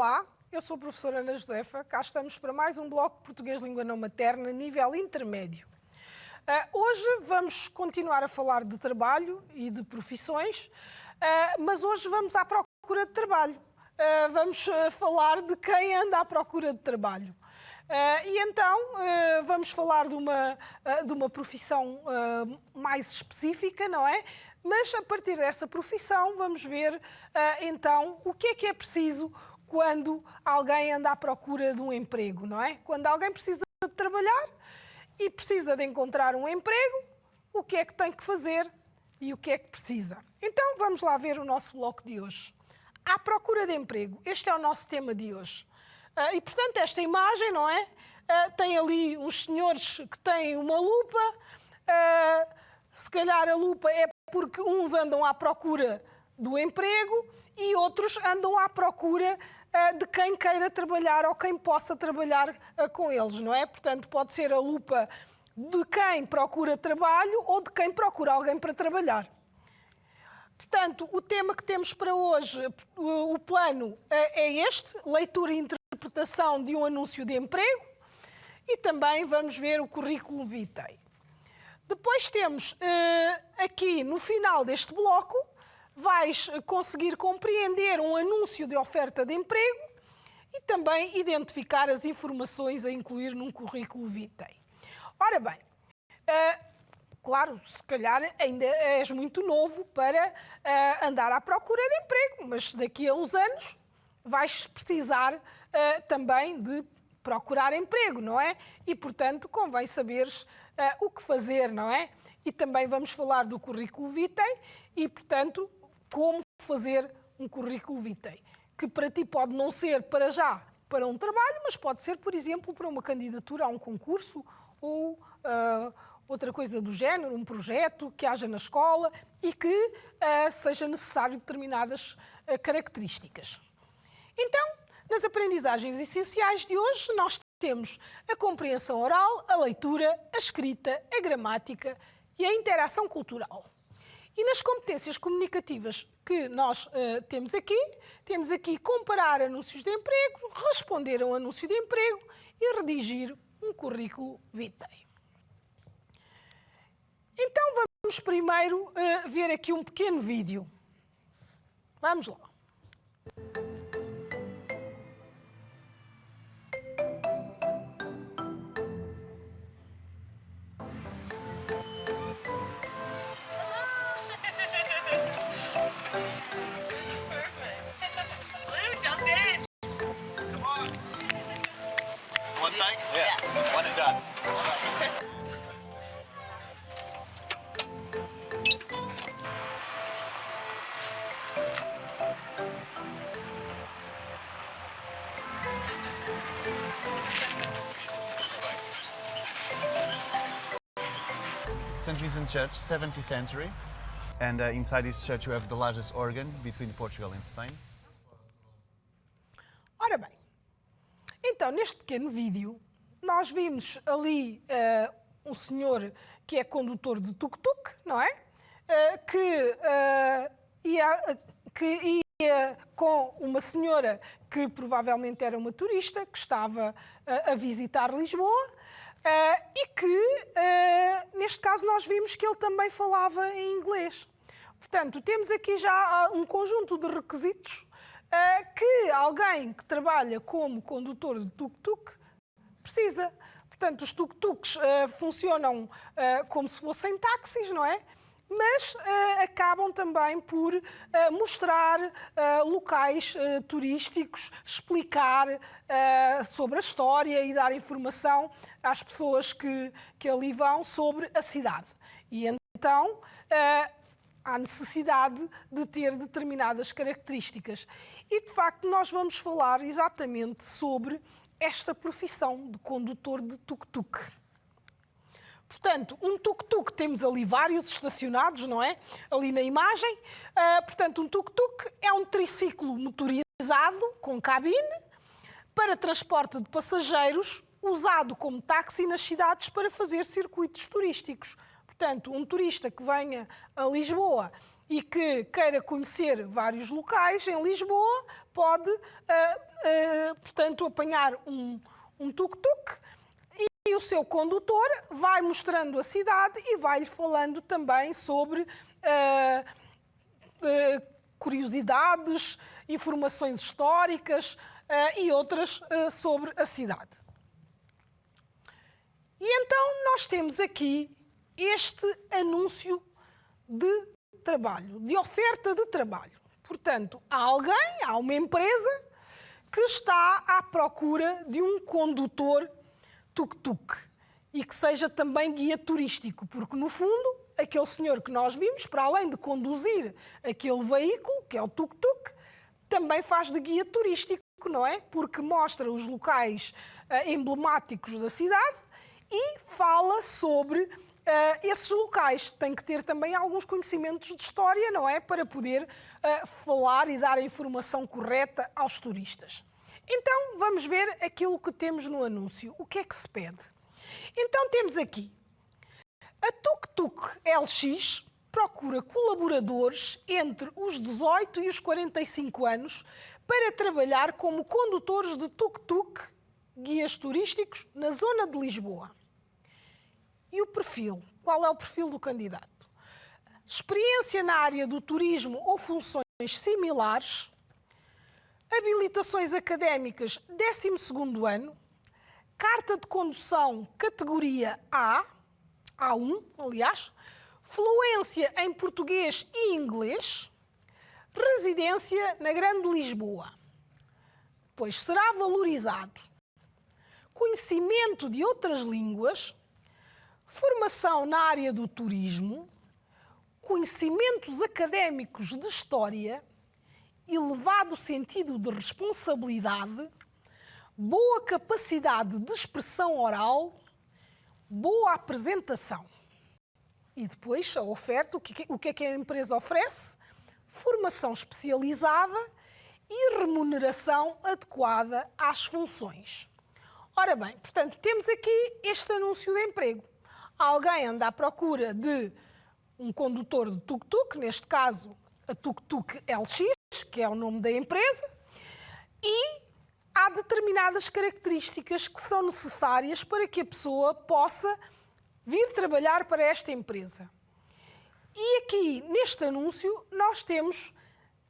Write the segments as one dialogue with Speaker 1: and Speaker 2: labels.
Speaker 1: Olá, eu sou a professora Ana Josefa, cá estamos para mais um bloco de Português Língua Não Materna, nível intermédio. Hoje vamos continuar a falar de trabalho e de profissões, mas hoje vamos à procura de trabalho. Vamos falar de quem anda à procura de trabalho. E então vamos falar de uma profissão mais específica, não é? Mas a partir dessa profissão vamos ver então o que é preciso quando alguém anda à procura de um emprego, não é? Quando alguém precisa de trabalhar e precisa de encontrar um emprego, o que é que tem que fazer e o que é que precisa? Então vamos lá ver o nosso bloco de hoje. À procura de emprego, este é o nosso tema de hoje. E portanto esta imagem, não é? Tem ali uns senhores que têm uma lupa, se calhar a lupa é porque uns andam à procura do emprego e outros andam à procura de quem queira trabalhar ou quem possa trabalhar com eles, não é? Portanto, pode ser a lupa de quem procura trabalho ou de quem procura alguém para trabalhar. Portanto, o tema que temos para hoje, o plano é este, leitura e interpretação de um anúncio de emprego, e também vamos ver o currículo vitae. Depois temos aqui no final deste bloco, vais conseguir compreender um anúncio de oferta de emprego e também identificar as informações a incluir num currículo vitae. Ora bem, claro, se calhar ainda és muito novo para andar à procura de emprego, mas daqui a uns anos vais precisar também de procurar emprego, não é? E, portanto, convém saberes o que fazer, não é? E também vamos falar do currículo vitae e, portanto, como fazer um currículo vitae, que para ti pode não ser para já para um trabalho, mas pode ser, por exemplo, para uma candidatura a um concurso ou outra coisa do género, um projeto que haja na escola e que seja necessário determinadas características. Então, nas aprendizagens essenciais de hoje, nós temos a compreensão oral, a leitura, a escrita, a gramática e a interação cultural. E nas competências comunicativas que nós temos aqui comparar anúncios de emprego, responder a um anúncio de emprego e redigir um currículo vitae. Então vamos primeiro ver aqui um pequeno vídeo. Vamos lá.
Speaker 2: Yeah, one and done.
Speaker 3: St. Vincent Church, 17th century. And inside this church you have the largest organ between Portugal and Spain.
Speaker 1: Ora bem, então neste pequeno vídeo nós vimos ali um senhor que é condutor de tuk-tuk, não é? Que ia com uma senhora que provavelmente era uma turista, que estava a visitar Lisboa, e que, neste caso, nós vimos que ele também falava em inglês. Portanto, temos aqui já um conjunto de requisitos que alguém que trabalha como condutor de tuk-tuk precisa. Portanto, os tuk-tuks funcionam como se fossem táxis, não é? Mas acabam também por mostrar locais turísticos, explicar sobre a história e dar informação às pessoas que ali vão sobre a cidade. E então há necessidade de ter determinadas características. E, de facto, nós vamos falar exatamente sobre esta profissão de condutor de tuk-tuk. Portanto, um tuk-tuk, temos ali vários estacionados, não é? Ali na imagem. Portanto, um tuk-tuk é um triciclo motorizado com cabine para transporte de passageiros, usado como táxi nas cidades para fazer circuitos turísticos. Portanto, um turista que venha a Lisboa e que queira conhecer vários locais em Lisboa, pode, portanto, apanhar um tuk-tuk e o seu condutor vai mostrando a cidade e vai-lhe falando também sobre curiosidades, informações históricas e outras sobre a cidade. E então nós temos aqui este anúncio de trabalho, de oferta de trabalho. Portanto, há uma empresa que está à procura de um condutor tuk-tuk e que seja também guia turístico, porque no fundo, aquele senhor que nós vimos, para além de conduzir aquele veículo, que é o tuk-tuk, também faz de guia turístico, não é? Porque mostra os locais emblemáticos da cidade e fala sobre esses locais. Tem que ter também alguns conhecimentos de história, não é? Para poder falar e dar a informação correta aos turistas. Então, vamos ver aquilo que temos no anúncio. O que é que se pede? Então, temos aqui a Tuk-Tuk LX procura colaboradores entre os 18 e os 45 anos para trabalhar como condutores de tuk-tuk, guias turísticos, na zona de Lisboa. E o perfil? Qual é o perfil do candidato? Experiência na área do turismo ou funções similares, habilitações académicas 12º ano, carta de condução categoria A, A1, aliás, fluência em português e inglês, residência na Grande Lisboa. Pois será valorizado conhecimento de outras línguas, formação na área do turismo, conhecimentos académicos de história, elevado sentido de responsabilidade, boa capacidade de expressão oral, boa apresentação. E depois a oferta, o que é que a empresa oferece? Formação especializada e remuneração adequada às funções. Ora bem, portanto, temos aqui este anúncio de emprego. Alguém anda à procura de um condutor de tuk-tuk, neste caso a Tuk-Tuk LX, que é o nome da empresa, e há determinadas características que são necessárias para que a pessoa possa vir trabalhar para esta empresa. E aqui, neste anúncio, nós temos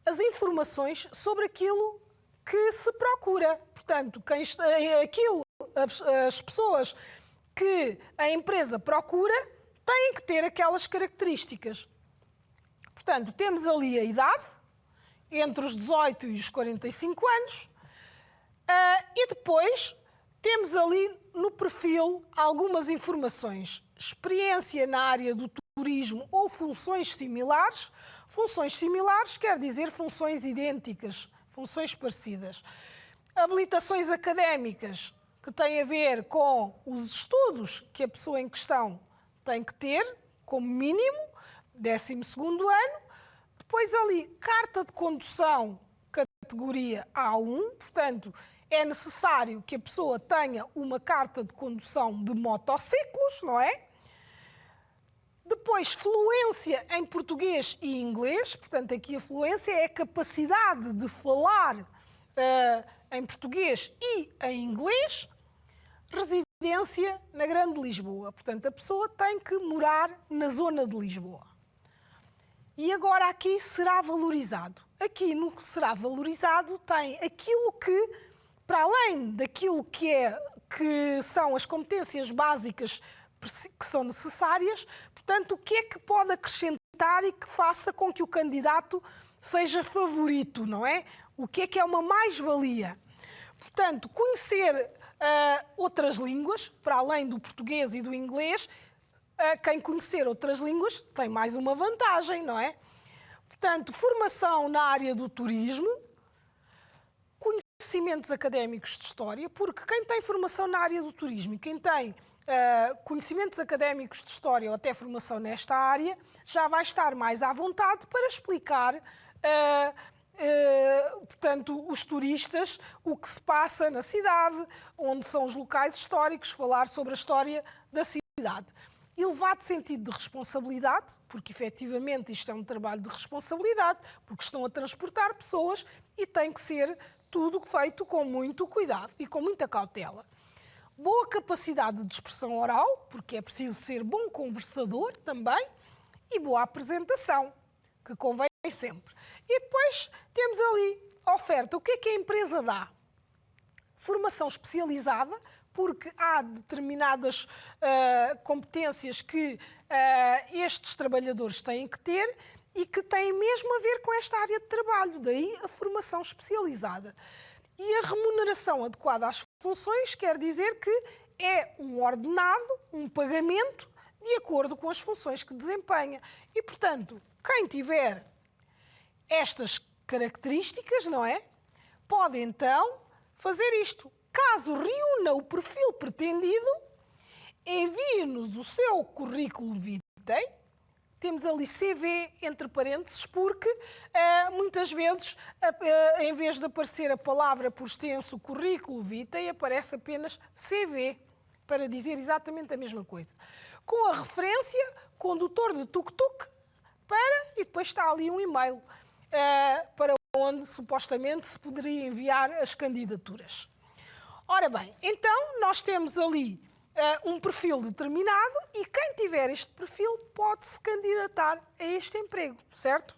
Speaker 1: as informações sobre aquilo que se procura. Portanto, as pessoas que a empresa procura têm que ter aquelas características. Portanto, temos ali a idade, entre os 18 e os 45 anos, e depois temos ali no perfil algumas informações. Experiência na área do turismo ou funções similares. Funções similares quer dizer funções idênticas, funções parecidas. Habilitações académicas que têm a ver com os estudos que a pessoa em questão tem que ter, como mínimo, 12º ano. Depois ali, carta de condução, categoria A1, portanto, é necessário que a pessoa tenha uma carta de condução de motociclos, não é? Depois, fluência em português e inglês, portanto, aqui a fluência é a capacidade de falar em português e em inglês. Residência na Grande Lisboa, portanto, a pessoa tem que morar na zona de Lisboa. E agora aqui será valorizado. Aqui no que será valorizado tem aquilo que, para além daquilo que são as competências básicas que são necessárias, portanto, o que é que pode acrescentar e que faça com que o candidato seja favorito, não é? O que é uma mais-valia? Portanto, conhecer outras línguas, para além do português e do inglês, quem conhecer outras línguas tem mais uma vantagem, não é? Portanto, formação na área do turismo, conhecimentos académicos de história, porque quem tem formação na área do turismo e quem tem conhecimentos académicos de história ou até formação nesta área, já vai estar mais à vontade para explicar, portanto, os turistas o que se passa na cidade, onde são os locais históricos, falar sobre a história da cidade. elevado sentido de responsabilidade, porque efetivamente isto é um trabalho de responsabilidade, porque estão a transportar pessoas e tem que ser tudo feito com muito cuidado e com muita cautela. Boa capacidade de expressão oral, porque é preciso ser bom conversador também, e boa apresentação, que convém sempre. E depois temos ali a oferta. O que é que a empresa dá? Formação especializada, porque há determinadas competências que estes trabalhadores têm que ter e que têm mesmo a ver com esta área de trabalho, daí a formação especializada. E a remuneração adequada às funções quer dizer que é um ordenado, um pagamento, de acordo com as funções que desempenha. E, portanto, quem tiver estas características, não é? Pode, então, fazer isto. Caso reúna o perfil pretendido, envie-nos o seu currículo vitae. Temos ali CV entre parênteses, porque muitas vezes, em vez de aparecer a palavra por extenso currículo vitae, aparece apenas CV, para dizer exatamente a mesma coisa. Com a referência, condutor de tuk-tuk, e depois está ali um e-mail para onde supostamente se poderia enviar as candidaturas. Ora bem, então nós temos ali um perfil determinado e quem tiver este perfil pode-se candidatar a este emprego, certo?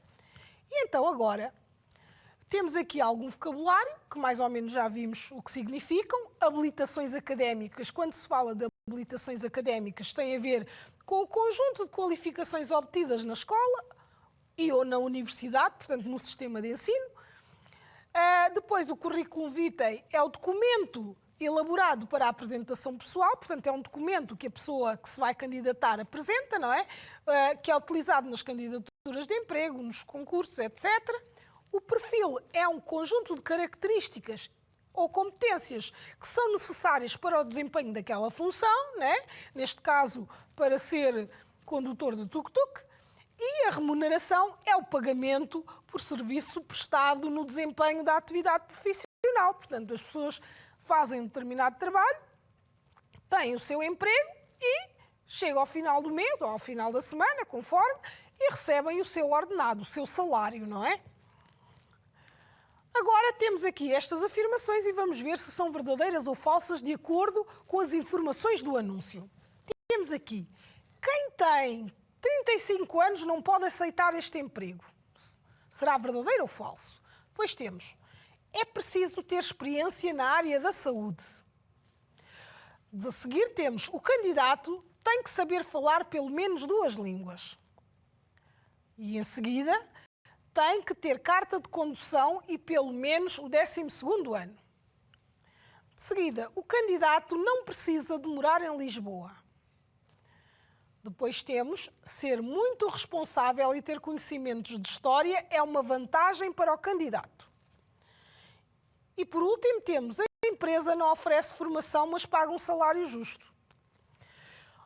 Speaker 1: E então agora temos aqui algum vocabulário, que mais ou menos já vimos o que significam. Habilitações académicas, quando se fala de habilitações académicas, tem a ver com o conjunto de qualificações obtidas na escola e ou na universidade, portanto no sistema de ensino. Depois o currículo vitae é o documento elaborado para a apresentação pessoal, portanto é um documento que a pessoa que se vai candidatar apresenta, não é? Que é utilizado nas candidaturas de emprego, nos concursos, etc. O perfil é um conjunto de características ou competências que são necessárias para o desempenho daquela função, né? Neste caso, para ser condutor de tuk-tuk, e a remuneração é o pagamento por serviço prestado no desempenho da atividade profissional. Portanto, as pessoas fazem um determinado trabalho, têm o seu emprego e chegam ao final do mês ou ao final da semana, conforme, e recebem o seu ordenado, o seu salário, não é? Agora temos aqui estas afirmações e vamos ver se são verdadeiras ou falsas de acordo com as informações do anúncio. Temos aqui, quem tem 35 anos não pode aceitar este emprego. Será verdadeiro ou falso? Depois temos, é preciso ter experiência na área da saúde. De seguir temos, o candidato tem que saber falar pelo menos 2 línguas. E em seguida, tem que ter carta de condução e pelo menos o 12º ano. De seguida, o candidato não precisa de morar em Lisboa. Depois temos, ser muito responsável e ter conhecimentos de história é uma vantagem para o candidato. E por último temos, a empresa não oferece formação, mas paga um salário justo.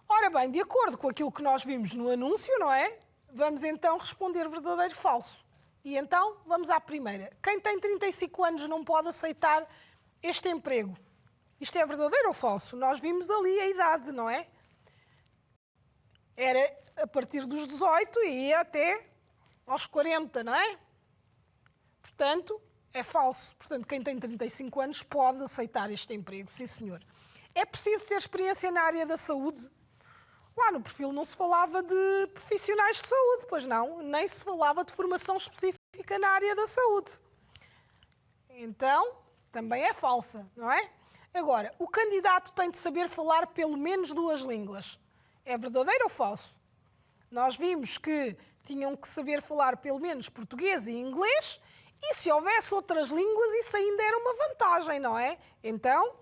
Speaker 1: Ora bem, de acordo com aquilo que nós vimos no anúncio, não é? Vamos então responder verdadeiro ou falso. E então, vamos à primeira. Quem tem 35 anos não pode aceitar este emprego. Isto é verdadeiro ou falso? Nós vimos ali a idade, não é? Era a partir dos 18 e ia até aos 40, não é? Portanto, é falso. Portanto, quem tem 35 anos pode aceitar este emprego, sim senhor. É preciso ter experiência na área da saúde. Lá no perfil não se falava de profissionais de saúde, pois não, nem se falava de formação específica na área da saúde. Então, também é falsa, não é? Agora, o candidato tem de saber falar pelo menos 2 línguas. É verdadeiro ou falso? Nós vimos que tinham que saber falar pelo menos português e inglês, e se houvesse outras línguas, isso ainda era uma vantagem, não é? Então,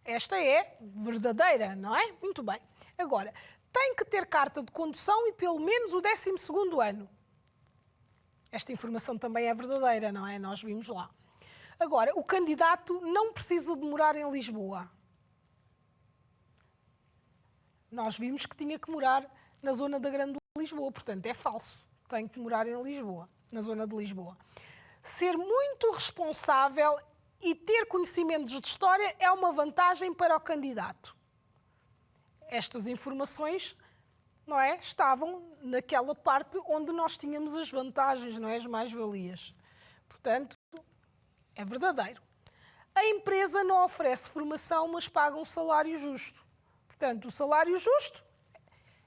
Speaker 1: esta é verdadeira, não é? Muito bem. Agora, tem que ter carta de condução e pelo menos o 12º ano. Esta informação também é verdadeira, não é? Nós vimos lá. Agora, o candidato não precisa de morar em Lisboa. Nós vimos que tinha que morar na zona da Grande Lisboa, portanto é falso. Tem que morar em Lisboa, na zona de Lisboa. Ser muito responsável e ter conhecimentos de história é uma vantagem para o candidato. Estas informações não é? Estavam naquela parte onde nós tínhamos as vantagens, não é? As mais-valias. Portanto, é verdadeiro. A empresa não oferece formação, mas paga um salário justo. Portanto, o salário justo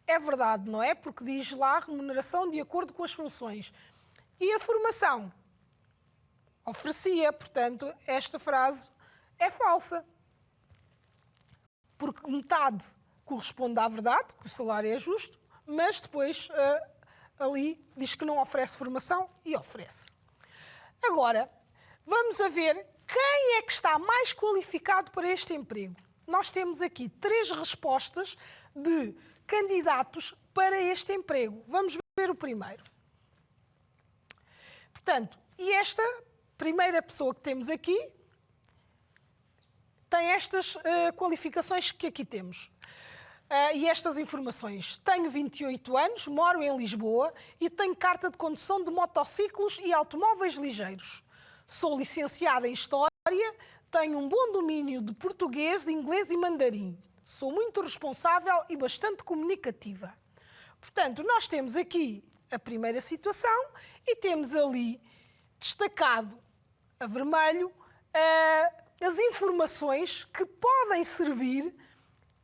Speaker 1: é verdade, não é? Porque diz lá remuneração de acordo com as funções. E a formação oferecia, portanto, esta frase é falsa. Porque metade corresponde à verdade, que o salário é justo, mas depois ali diz que não oferece formação e oferece. Agora, vamos a ver quem é que está mais qualificado para este emprego. Nós temos aqui 3 respostas de candidatos para este emprego. Vamos ver o primeiro. Portanto, e esta primeira pessoa que temos aqui tem estas qualificações que aqui temos. E estas informações. Tenho 28 anos, moro em Lisboa e tenho carta de condução de motociclos e automóveis ligeiros. Sou licenciada em História, tenho um bom domínio de português, de inglês e mandarim. Sou muito responsável e bastante comunicativa. Portanto, nós temos aqui a primeira situação e temos ali destacado a vermelho as informações que podem servir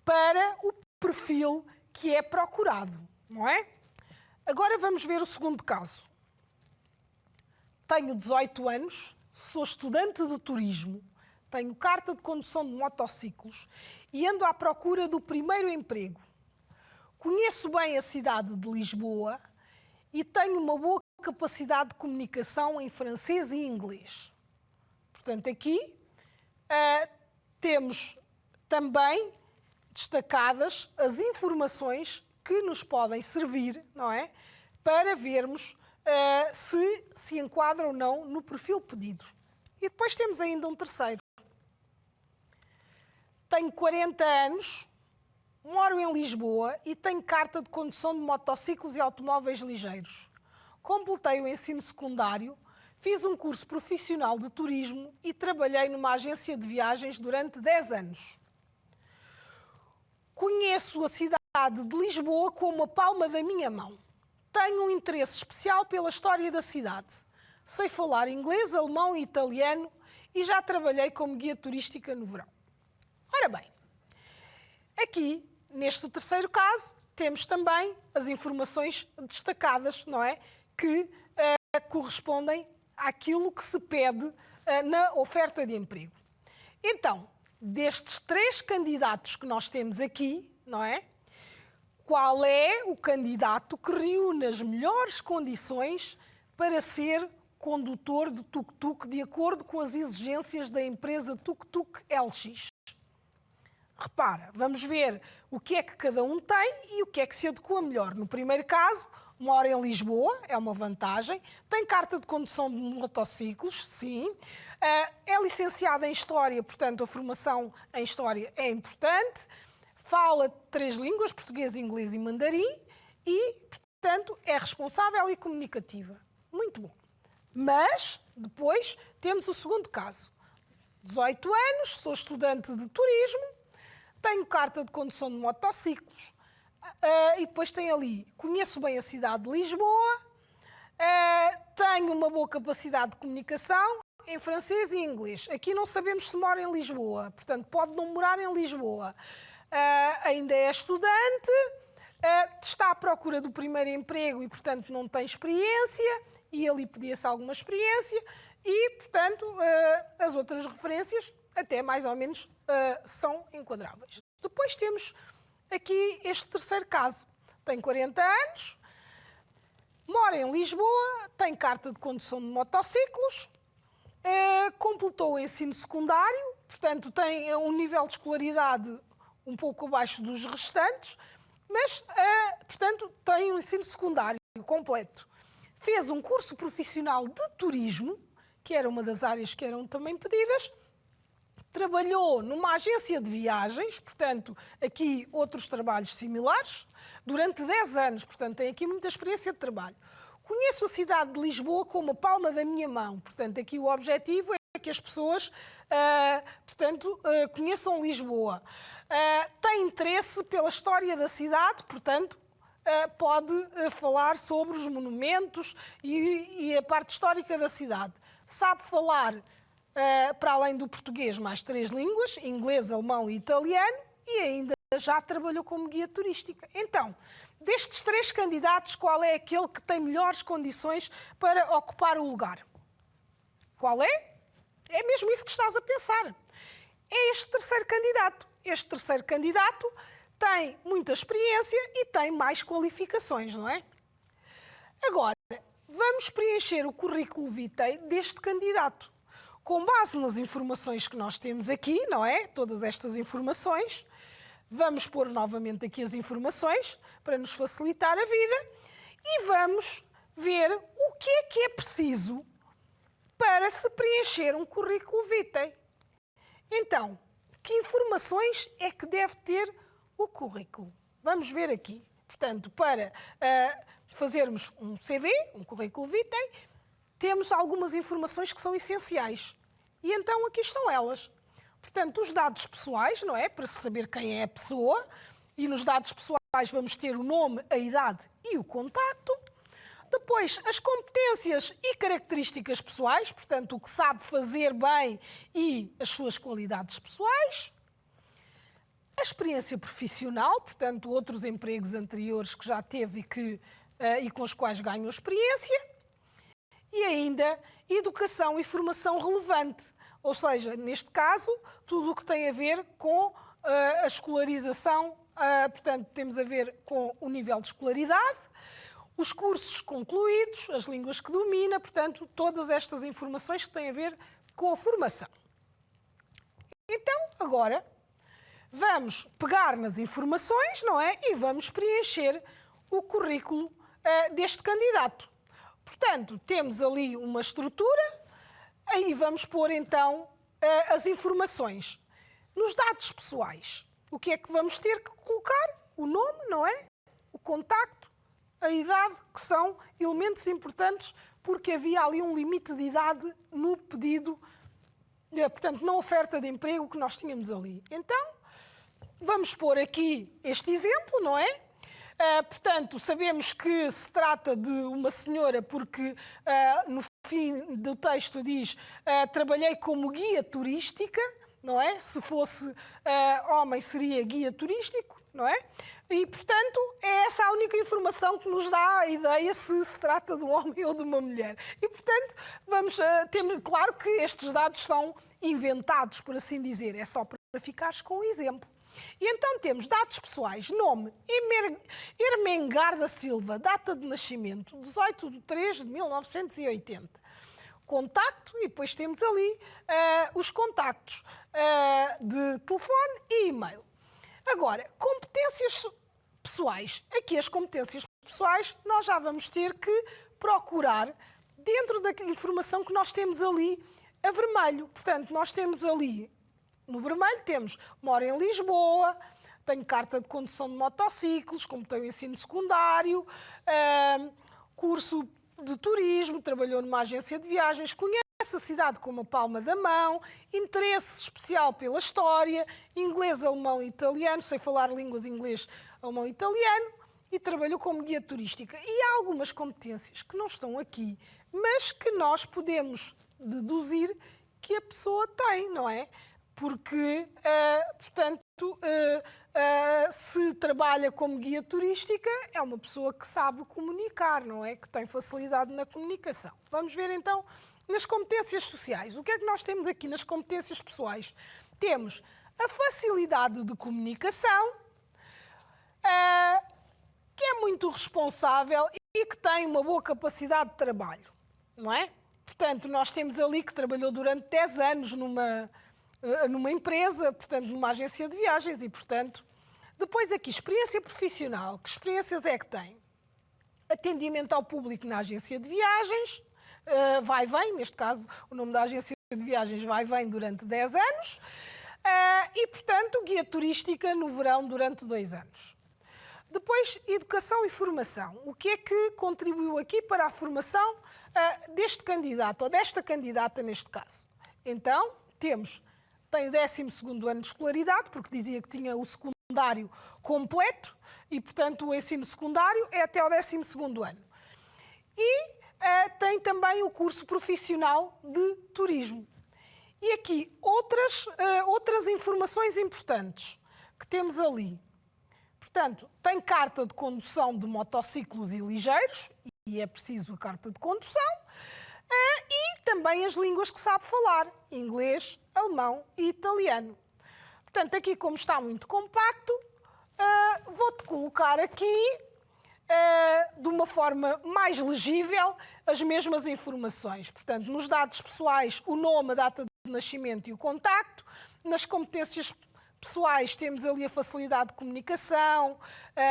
Speaker 1: para o perfil que é procurado, não é? Agora vamos ver o segundo caso. Tenho 18 anos, sou estudante de turismo, tenho carta de condução de motociclos e ando à procura do primeiro emprego. Conheço bem a cidade de Lisboa e tenho uma boa capacidade de comunicação em francês e inglês. Portanto, aqui temos também destacadas as informações que nos podem servir, não é? Para vermos se enquadra ou não no perfil pedido. E depois temos ainda um terceiro. Tenho 40 anos, moro em Lisboa e tenho carta de condução de motociclos e automóveis ligeiros. Completei o ensino secundário, fiz um curso profissional de turismo e trabalhei numa agência de viagens durante 10 anos. Conheço a cidade de Lisboa como a palma da minha mão. Tenho um interesse especial pela história da cidade. Sei falar inglês, alemão e italiano e já trabalhei como guia turística no verão. Ora bem, aqui, neste terceiro caso, temos também as informações destacadas, não é? Que correspondem àquilo que se pede na oferta de emprego. Então, destes 3 candidatos que nós temos aqui, não é? Qual é o candidato que reúne as melhores condições para ser condutor de tuk-tuk de acordo com as exigências da empresa Tuk-Tuk LX? Repara, vamos ver o que é que cada um tem e o que é que se adequa melhor. No primeiro caso, mora em Lisboa, é uma vantagem. Tem carta de condução de motociclos, sim. É licenciada em História, portanto, a formação em História é importante. Fala 3 línguas, português, inglês e mandarim. E, portanto, é responsável e comunicativa. Muito bom. Mas, depois, temos o segundo caso. 18 anos, sou estudante de turismo, tenho carta de condução de motociclos. E depois tem ali, conheço bem a cidade de Lisboa, tenho uma boa capacidade de comunicação em francês e inglês. Aqui não sabemos se mora em Lisboa, portanto pode não morar em Lisboa. Ainda é estudante, está à procura do primeiro emprego e, portanto, não tem experiência, e ali pedia-se alguma experiência, e, portanto, as outras referências até mais ou menos são enquadráveis. Depois temos aqui este terceiro caso. Tem 40 anos, mora em Lisboa, tem carta de condução de motociclos, completou o ensino secundário, portanto tem um nível de escolaridade um pouco abaixo dos restantes, mas, portanto, tem um ensino secundário completo. Fez um curso profissional de turismo, que era uma das áreas que eram também pedidas, trabalhou numa agência de viagens, portanto, aqui outros trabalhos similares, durante 10 anos, portanto, tem aqui muita experiência de trabalho. Conheço a cidade de Lisboa como a palma da minha mão, portanto, aqui o objetivo é que as pessoas, portanto, conheçam Lisboa. Tem interesse pela história da cidade, portanto, pode falar sobre os monumentos e a parte histórica da cidade. Sabe falar, para além do português, mais 3 línguas, inglês, alemão e italiano, e ainda já trabalhou como guia turística. Então, destes 3 candidatos, qual é aquele que tem melhores condições para ocupar o lugar? Qual é? É mesmo isso que estás a pensar. É este terceiro candidato. Este terceiro candidato tem muita experiência e tem mais qualificações, não é? Agora, vamos preencher o currículo vitae deste candidato. Com base nas informações que nós temos aqui, não é? Todas estas informações. Vamos pôr novamente aqui as informações para nos facilitar a vida e vamos ver o que é preciso para se preencher um currículo vitae. Então, que informações é que deve ter o currículo? Vamos ver aqui. Portanto, para fazermos um CV, um currículo vitae, temos algumas informações que são essenciais. E então aqui estão elas. Portanto, os dados pessoais, não é? Para se saber quem é a pessoa. E nos dados pessoais vamos ter o nome, a idade e o contacto. Depois, as competências e características pessoais, portanto, o que sabe fazer bem e as suas qualidades pessoais. A experiência profissional, portanto, outros empregos anteriores que já teve e com os quais ganhou experiência. E ainda, educação e formação relevante. Ou seja, neste caso, tudo o que tem a ver com a escolarização, portanto, temos a ver com o nível de escolaridade, os cursos concluídos, as línguas que domina, portanto, todas estas informações que têm a ver com a formação. Então, agora, vamos pegar nas informações, não é? E vamos preencher o currículo deste candidato. Portanto, temos ali uma estrutura, aí vamos pôr então as informações. Nos dados pessoais, o que é que vamos ter que colocar? O nome, não é? O contacto, a idade, que são elementos importantes porque havia ali um limite de idade no pedido, portanto, na oferta de emprego que nós tínhamos ali. Então, vamos pôr aqui este exemplo, não é? Portanto, sabemos que se trata de uma senhora porque no fim do texto diz trabalhei como guia turística, não é? Se fosse homem seria guia turístico, não é? E, portanto, é essa a única informação que nos dá a ideia se trata de um homem ou de uma mulher. E, portanto, vamos ter claro que estes dados são inventados, por assim dizer. É só para ficares com o exemplo. E então temos dados pessoais, nome, Ermengar da Silva, data de nascimento, 18/3/1980. Contacto, e depois temos ali os contactos de telefone e e-mail. Agora, competências pessoais. Aqui as competências pessoais nós já vamos ter que procurar dentro da informação que nós temos ali a vermelho. Portanto, nós temos ali, no vermelho temos, moro em Lisboa, tenho carta de condução de motociclos, completei o ensino secundário, curso de turismo, trabalhou numa agência de viagens, conhece a cidade com uma palma da mão, interesse especial pela história, inglês, alemão e italiano, sei falar línguas inglês, alemão e italiano, e trabalhou como guia turística. E há algumas competências que não estão aqui, mas que nós podemos deduzir que a pessoa tem, não é? Porque, portanto, se trabalha como guia turística, é uma pessoa que sabe comunicar, não é? Que tem facilidade na comunicação. Vamos ver então nas competências sociais. O que é que nós temos aqui nas competências pessoais? Temos a facilidade de comunicação, que é muito responsável e que tem uma boa capacidade de trabalho, não é? Portanto, nós temos ali que trabalhou durante 10 anos numa empresa, portanto, numa agência de viagens e, portanto, depois aqui, experiência profissional. Que experiências é que tem? Atendimento ao público na agência de viagens, vai e vem, neste caso, o nome da agência de viagens vai e vem durante 10 anos, e, portanto, guia turística no verão durante 2 anos. Depois, educação e formação. O que é que contribuiu aqui para a formação deste candidato, ou desta candidata neste caso? Então, tem o 12º ano de escolaridade, porque dizia que tinha o secundário secundário completo e, portanto, o ensino secundário é até ao 12º ano. E tem também o curso profissional de turismo. E aqui outras informações importantes que temos ali. Portanto, tem carta de condução de motociclos e ligeiros, e é preciso a carta de condução, e também as línguas que sabe falar, inglês, alemão e italiano. Portanto, aqui como está muito compacto, vou-te colocar aqui, de uma forma mais legível, as mesmas informações. Portanto, nos dados pessoais, o nome, a data de nascimento e o contacto. Nas competências pessoais temos ali a facilidade de comunicação,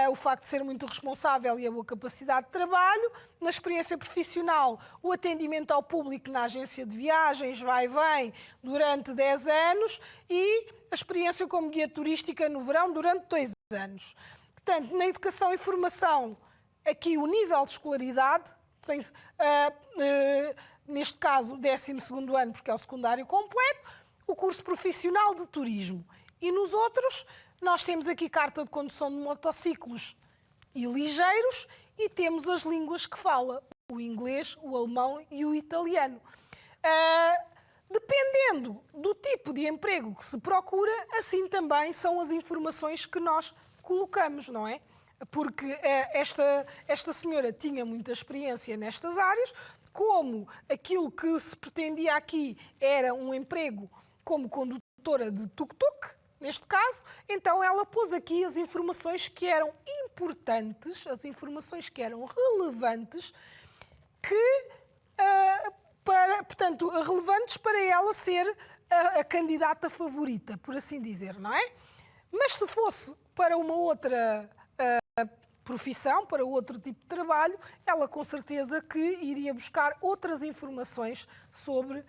Speaker 1: o facto de ser muito responsável e a boa capacidade de trabalho. Na experiência profissional, o atendimento ao público na agência de viagens, vai e vem, durante 10 anos e a experiência como guia turística no verão durante 2 anos. Portanto, na educação e formação, aqui o nível de escolaridade, tem, neste caso, o 12º ano, porque é o secundário completo, o curso profissional de turismo. E nos outros, nós temos aqui carta de condução de motociclos e ligeiros e temos as línguas que fala, o inglês, o alemão e o italiano. Dependendo do tipo de emprego que se procura, assim também são as informações que nós colocamos, não é? Porque esta senhora tinha muita experiência nestas áreas, como aquilo que se pretendia aqui era um emprego como condutora de tuk-tuk, neste caso, então ela pôs aqui as informações que eram importantes, as informações que eram relevantes, portanto, relevantes para ela ser a candidata favorita, por assim dizer, não é? Mas se fosse para uma outra profissão, para outro tipo de trabalho, ela com certeza que iria buscar outras informações sobre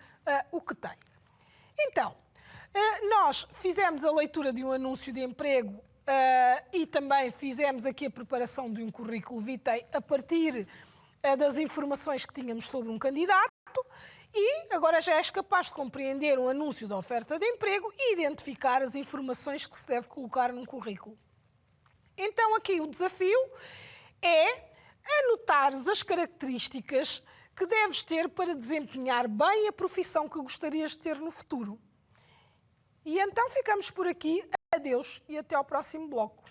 Speaker 1: o que tem. Então, nós fizemos a leitura de um anúncio de emprego e também fizemos aqui a preparação de um currículo vitae a partir das informações que tínhamos sobre um candidato e agora já és capaz de compreender um anúncio de oferta de emprego e identificar as informações que se deve colocar num currículo. Então aqui o desafio é anotares as características que deves ter para desempenhar bem a profissão que gostarias de ter no futuro. E então ficamos por aqui. Adeus e até ao próximo bloco.